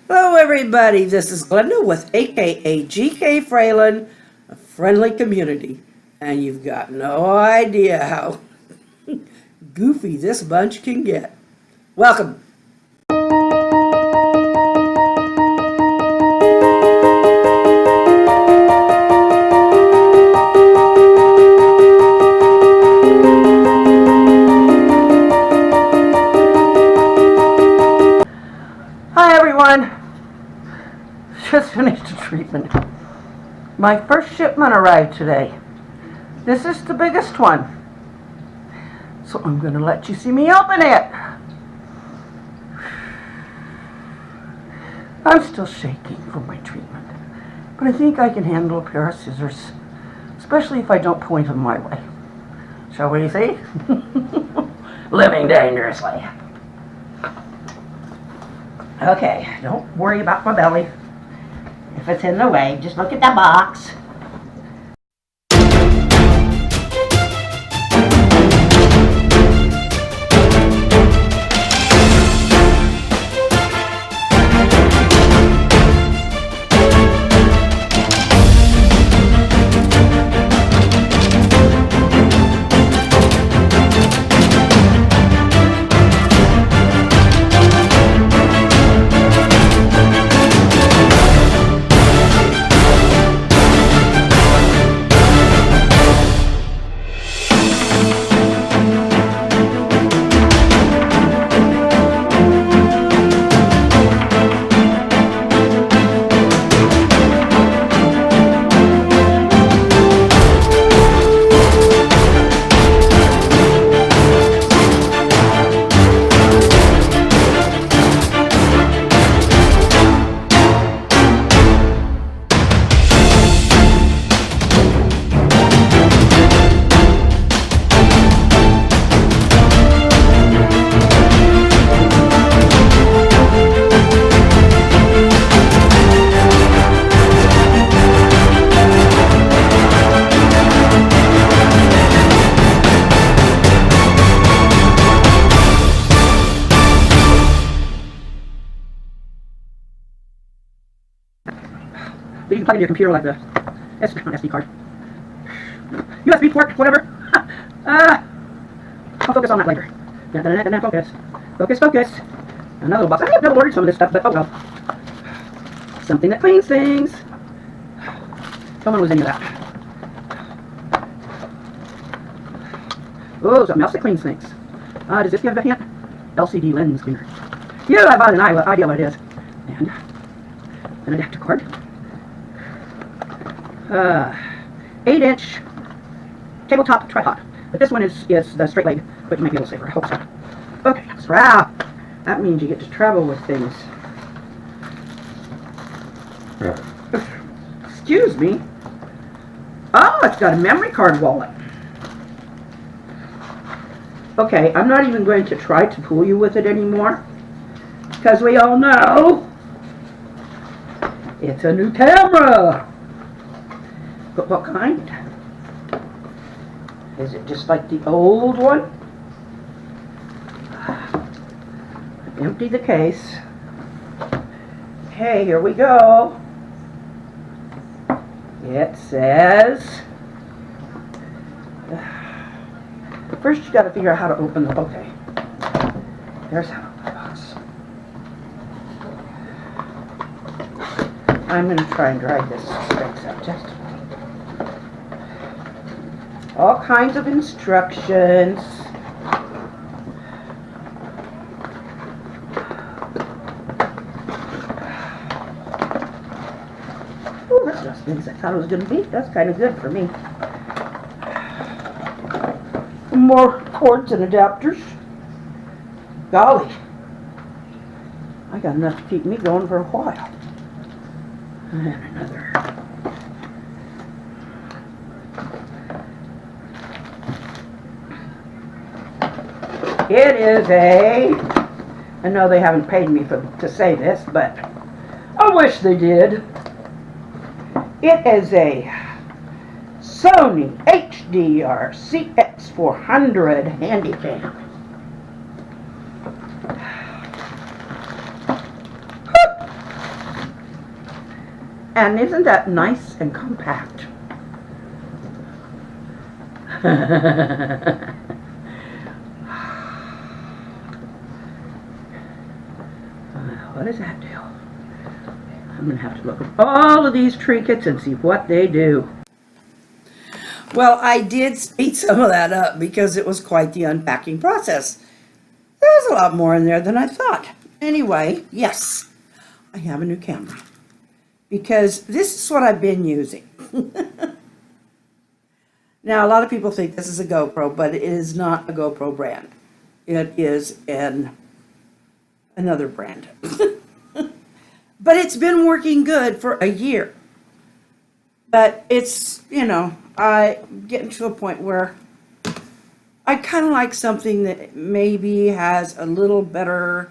Hello, everybody. This is Glenda with AKA GK Fralin, a friendly community. And you've got no idea how goofy this bunch can get. Welcome. Hi, everyone. Just finished a treatment. My first shipment arrived today. This is the biggest one. So I'm going to let you see me open it. I'm still shaking from my treatment, but I think I can handle a pair of scissors, especially if I don't point them my way. Shall we see? Living dangerously. Okay, don't worry about my belly. If it's in the way, just look at that box. You can plug into your computer like the SD card. USB port, whatever. I'll focus on that later. Focus. Focus, focus. Another little box. I have never ordered some of this stuff, but oh well. Something that cleans things. Someone was into that. Oh, something else that cleans things. Does this give a hint? LCD lens cleaner. Yeah, I bought an idea what it is. And an adapter cord. 8-inch tabletop tripod. But this one is the straight leg, but you might be able to safer. I hope so. Okay, strap. That means you get to travel with things. Excuse me. Oh, it's got a memory card wallet. Okay, I'm not even going to try to fool you with it anymore, because we all know it's a new camera. But what kind? Is it just like the old one? Empty the case. Okay, here we go. It says... First you got to figure out how to open the... Okay. There's how to open the box. I'm going to try and drag this straight up just a little. All kinds of instructions. Oh, that's not as big as I thought it was going to be. That's kind of good for me. More cords and adapters. Golly. I got enough to keep me going for a while. And another. It is I know they haven't paid me to say this, but I wish they did. It is a Sony HDR CX400 Handycam. And isn't that nice and compact? What does that do? I'm going to have to look at all of these trinkets and see what they do. Well, I did speed some of that up because it was quite the unpacking process. There was a lot more in there than I thought. Anyway, yes, I have a new camera because this is what I've been using. Now, a lot of people think this is a GoPro, but it is not a GoPro brand. It is another brand. But it's been working good for a year. But it's, I'm getting to a point where I kind of like something that maybe has a little better,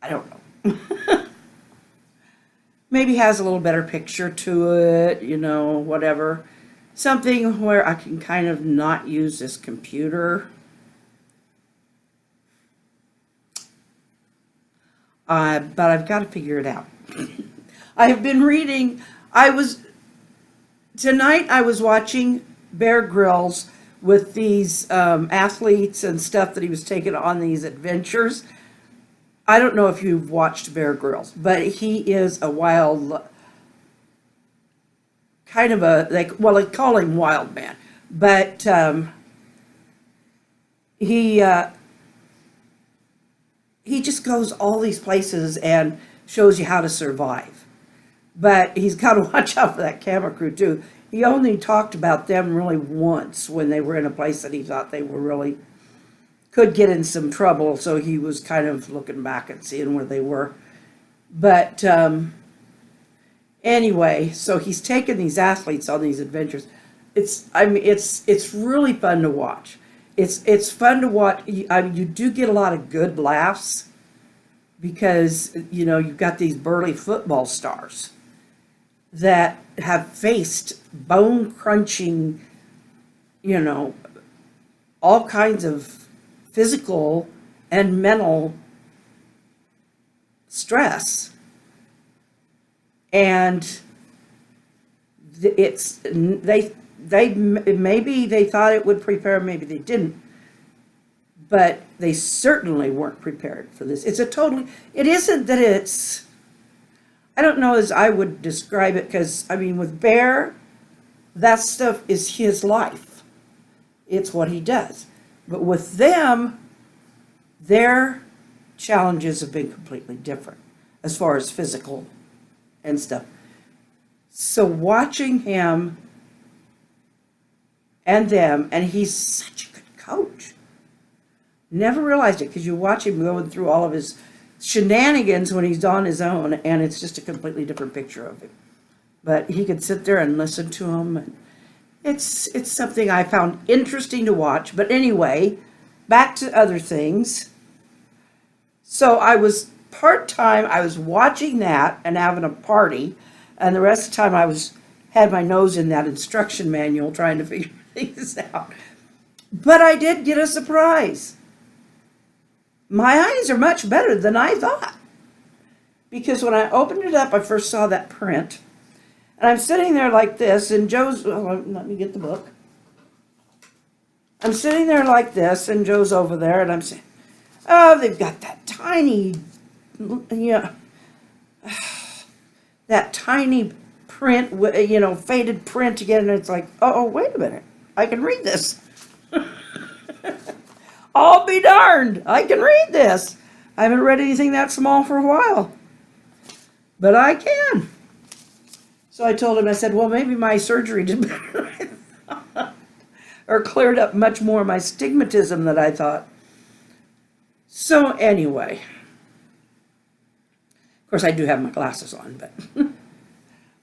I don't know, maybe has a little better picture to it, whatever. Something where I can kind of not use this computer. But I've got to figure it out. I have been reading, tonight I was watching Bear Grylls with these athletes and stuff that he was taking on these adventures. I don't know if you've watched Bear Grylls, but he is a wild, kind of they call him wild man, but he just goes all these places and shows you how to survive. But he's got to watch out for that camera crew too. He only talked about them really once when they were in a place that he thought they were really could get in some trouble. So he was kind of looking back and seeing where they were. But anyway, so he's taken these athletes on these adventures. It's really fun to watch. It's fun to watch. You do get a lot of good laughs because, you've got these burly football stars that have faced bone-crunching, all kinds of physical and mental stress. And maybe they thought it would prepare, maybe they didn't, but they certainly weren't prepared for this. It isn't that it's, I don't know as I would describe it, because with Bear, that stuff is his life. It's what he does. But with them, their challenges have been completely different as far as physical and stuff. So watching him and them, and he's such a good coach. Never realized it because you watch him going through all of his shenanigans when he's on his own, and it's just a completely different picture of him. But he could sit there and listen to him, and it's something I found interesting to watch. But anyway, back to other things. So I was part-time, I was watching that and having a party, and the rest of the time I had my nose in that instruction manual trying to figure things out. But I did get a surprise. My eyes are much better than I thought. Because when I opened it up, I first saw that print. And I'm sitting there like this, and let me get the book. I'm sitting there like this, and Joe's over there, and I'm saying, oh, they've got that tiny, that tiny print, faded print again, and it's like, oh, wait a minute, I can read this. I'll be darned, I can read this. I haven't read anything that small for a while, but I can. So I told him, I said, well, maybe my surgery did better or cleared up much more of my stigmatism than I thought. So anyway, of course I do have my glasses on, but I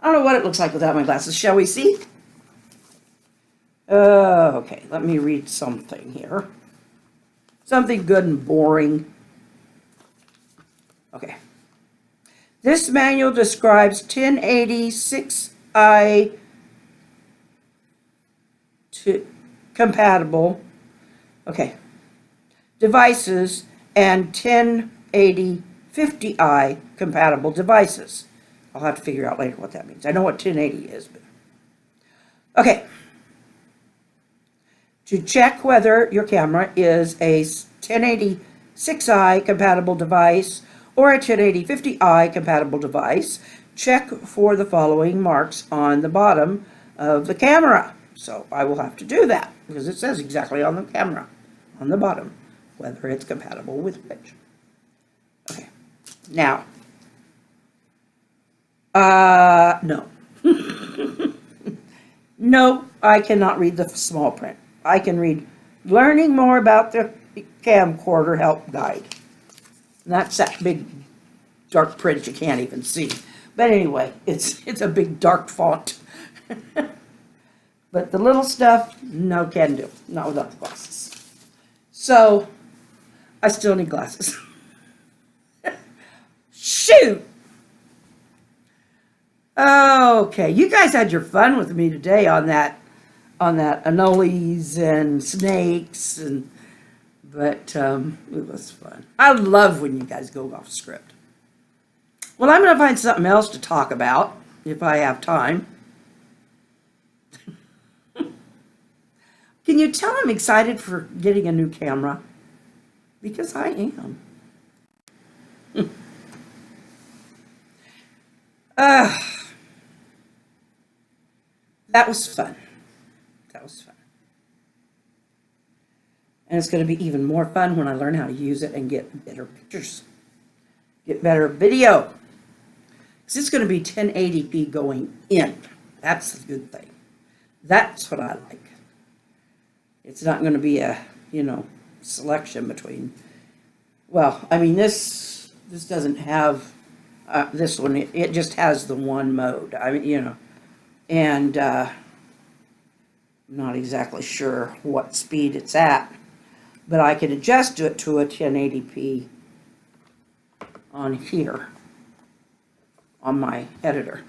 don't know what it looks like without my glasses. Shall we see? Okay, let me read something here. Something good and boring. Okay. This manual describes 1080 compatible devices and 1080 1080-50i compatible devices. I'll have to figure out later what that means. I know what 1080 is, but okay. To check whether your camera is a 1080 6i compatible device or a 1080 50i compatible device, check for the following marks on the bottom of the camera. So I will have to do that because it says exactly on the camera, on the bottom, whether it's compatible with which. Okay, now, no. No, I cannot read the small print. I can read learning more about the camcorder help guide. And that's that big dark print you can't even see. But anyway, it's a big dark font. But the little stuff, no can do. Not without the glasses. So, I still need glasses. Shoot! Okay, you guys had your fun with me today on that anoles and snakes, but it was fun. I love when you guys go off script. Well, I'm going to find something else to talk about if I have time. Can you tell I'm excited for getting a new camera? Because I am. That was fun. That was fun. And it's going to be even more fun when I learn how to use it and get better pictures. Get better video. Because it's going to be 1080p going in. That's the good thing. That's what I like. It's not going to be a, selection between, well, I mean, this doesn't have this one. It just has the one mode. I mean, and I'm not exactly sure what speed it's at, but I can adjust it to a 1080p on here on my editor.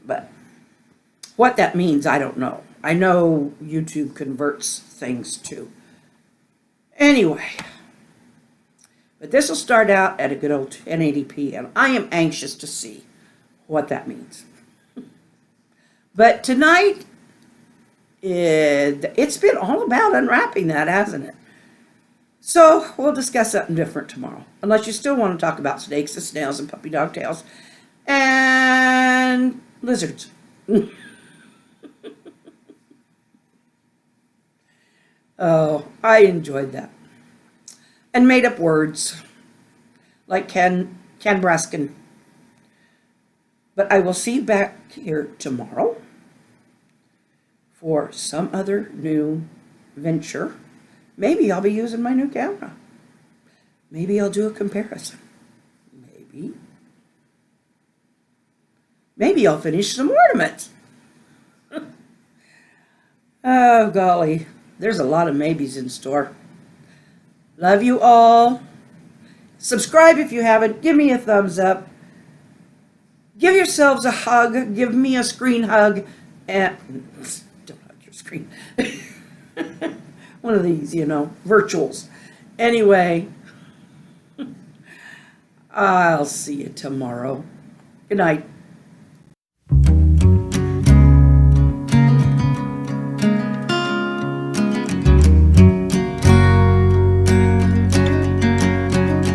But what that means, I don't know. I know YouTube converts things too. Anyway, but this will start out at a good old 1080p, and I am anxious to see what that means. But tonight, it's been all about unwrapping that, hasn't it? So we'll discuss something different tomorrow, unless you still want to talk about snakes and snails and puppy dog tails and lizards. Oh, I enjoyed that. And made up words like Canbraskin. But I will see you back here tomorrow for some other new venture. Maybe I'll be using my new camera. Maybe I'll do a comparison. Maybe I'll finish some ornaments. Oh, golly. There's a lot of maybes in store. Love you all. Subscribe if you haven't. Give me a thumbs up. Give yourselves a hug. Give me a screen hug. And don't hug your screen. One of these, virtuals. Anyway, I'll see you tomorrow. Good night.